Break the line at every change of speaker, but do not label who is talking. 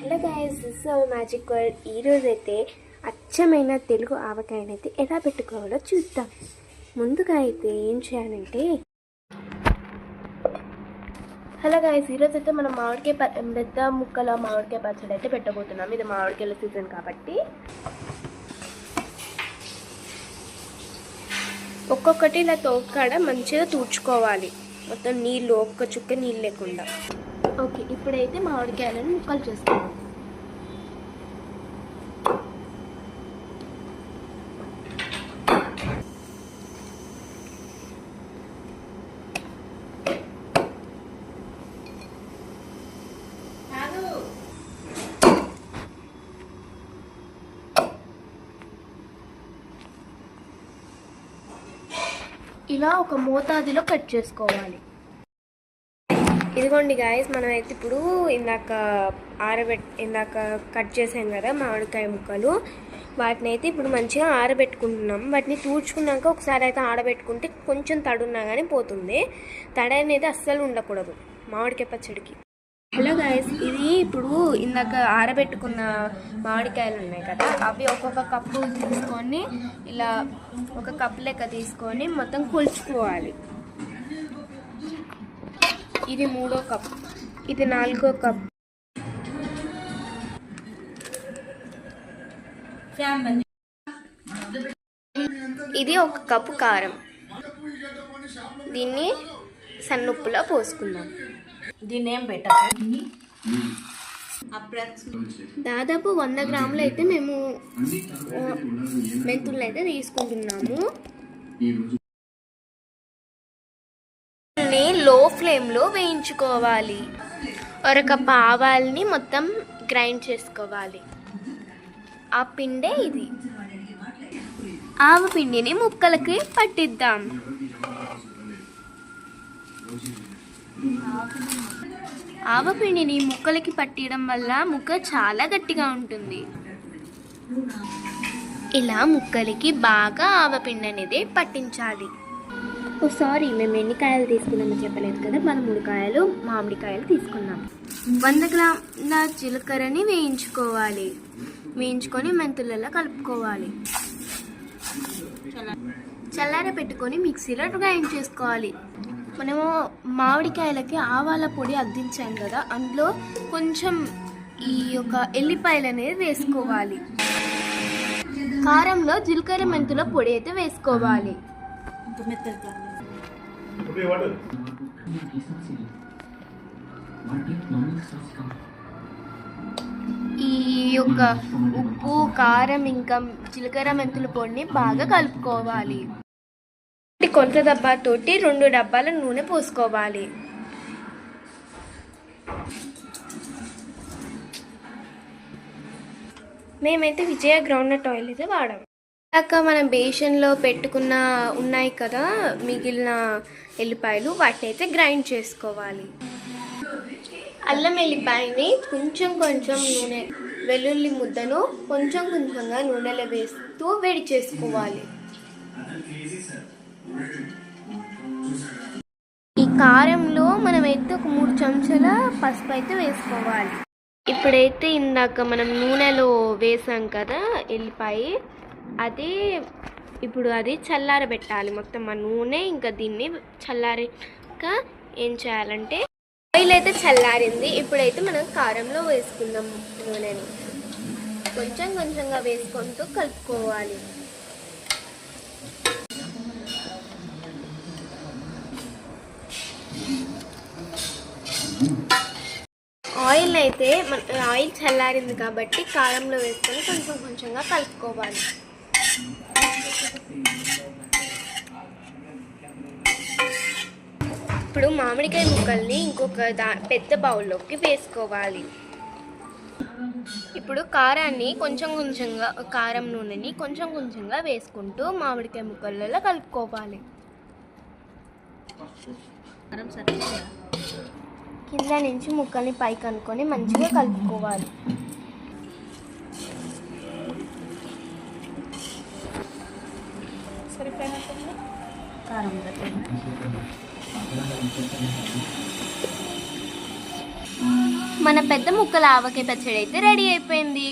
Hello guys, this is our magic world. ఈరోజైతే అచ్చమైన తెలుగు ఆవకాయనైతే ఎలా పెట్టుకోవాలో చూద్దాం. ముందుగా అయితే ఏం చేయాలంటే, హలో గైస్, ఈరోజైతే మనం మామిడికాయ పెద్ద ముక్కల మామిడికాయ పచ్చడి అయితే పెట్టబోతున్నాం. ఇది మామిడికాయల సీజన్ కాబట్టి ఒక్కొక్కటి ఇలా తోకాడ మంచిగా తుడుచుకోవాలి, మొత్తం నీళ్ళు ఒక్క చుక్క నీళ్ళు లేకుండా. ఓకే, ఇప్పుడైతే మామిడికాయలను ముక్కలు చేసుకోవాలి. ఇలా ఒక మోతాదులో కట్ చేసుకోవాలి. ఇదిగోండి గాయస్, మనమైతే ఇప్పుడు ఇందాక కట్ చేసాం కదా మామిడికాయ ముక్కలు, వాటిని అయితే ఇప్పుడు మంచిగా ఆరబెట్టుకుంటున్నాం. వాటిని తూడ్చుకున్నాక ఒకసారి అయితే ఆరబెట్టుకుంటే కొంచెం తడున్నా కానీ పోతుంది. తడి అనేది అస్సలు ఉండకూడదు మామిడికాయ పచ్చడికి. హలో గాయస్, ఇది ఇప్పుడు ఇందాక ఆరబెట్టుకున్న మామిడికాయలు ఉన్నాయి కదా, అవి ఒక్కొక్క కప్పు తీసుకొని ఇలా ఒక కప్పు లెక్క తీసుకొని మొత్తం కొలుచుకోవాలి. ఇది 3వ కప్పు, ఇది 4వ కప్పు. ఇది 1 కప్పు కారం. దీన్ని సన్నుప్పులో పోసుకుందాం.
దీన్ని ఏం పెట్టాలి,
దాదాపు 100 గ్రాములు అయితే మేము మెంతులను అయితే తీసుకుంటున్నాము. లో ఫ్లేమ్లో వేయించుకోవాలి. 1 కప్పు ఆవాల్ని మొత్తం గ్రైండ్ చేసుకోవాలి. ఆ పిండే ఇది. ఆవ పిండిని ముక్కలకి పట్టిద్దాం. ఆవపిండిని ముక్కలకి పట్టడం వల్ల ముక్క చాలా గట్టిగా ఉంటుంది. ఇలా ముక్కలకి బాగా ఆవపిండి అనేది పట్టించాలి. సారీ, మేము ఎన్ని కాయలు తీసుకున్నామో చెప్పలేదు కదా, 13 కాయలు మామిడికాయలు తీసుకున్నాం. 100 గ్రాముల జీలకర్రని వేయించుకోవాలి. వేయించుకొని మెంతులలో కలుపుకోవాలి. చల్లార పెట్టుకొని మిక్సీలో గ్రైండ్ చేసుకోవాలి. మనము మామిడికాయలకి ఆవాల పొడి అద్దించాం కదా, అందులో కొంచెం ఈ యొక్క ఎల్లిపాయలు అనేది వేసుకోవాలి. కారంలో జీలకర్ర మెంతుల పొడి అయితే వేసుకోవాలి. ఈ యొక్క ఉప్పు, కారం ఇంకా జీలకర్ర మెంతుల పొడిని బాగా కలుపుకోవాలి. కొలత డబ్బాతోటి 2 డబ్బాల నూనె పోసుకోవాలి. మేమైతే విజయ గ్రౌండ్నట్ ఆయిల్ అయితే వాడాము. అక్క మనం బేషన్లో పెట్టుకున్న ఉన్నాయి కదా మిగిలిన ఎల్లిపాయలు, వాటిని అయితే గ్రైండ్ చేసుకోవాలి. అల్లం ఎల్లిపాయని కొంచెం నూనె, వెల్లుల్లి ముద్దను కొంచెంగా నూనెలో వేస్తూ వేడి చేసుకోవాలి. ఈ కారంలో మనమైతే ఒక 3 చెంచాల పసుపు అయితే వేసుకోవాలి. ఇప్పుడైతే ఇందాక మనం నూనెలో వేసాం కదా ఎల్లిపాయ, ఇప్పుడు అది చల్లారబెట్టాలి. మొత్తం ఆ నూనె ఇంకా దీన్ని చల్లారాక ఏం చేయాలంటే, ఆయిల్ అయితే చల్లారింది. ఇప్పుడైతే మనం కారంలో వేసుకుందాం. నూనెని కొంచెంగా వేసుకుంటూ కలుపుకోవాలి. ఆయిల్ చల్లారింది కాబట్టి కారంలో వేసుకొని కొంచెంగా కలుపుకోవాలి. ఇప్పుడు మామిడికాయ ముక్కల్ని ఇంకొక పెద్ద బౌల్లోకి వేసుకోవాలి. ఇప్పుడు కారాన్ని కొంచెంగా కారం నూనెని కొంచెంగా వేసుకుంటూ మామిడికాయ ముక్కలలో కలుపుకోవాలి. కింద నుంచి ముక్కల్ని పైకి అనుకొని మంచిగా కలుపుకోవాలి. సరిపోయినట్టుంది కారం. మన పెద్ద ముక్కల ఆవకాయ పచ్చడి అయితే రెడీ అయిపోయింది.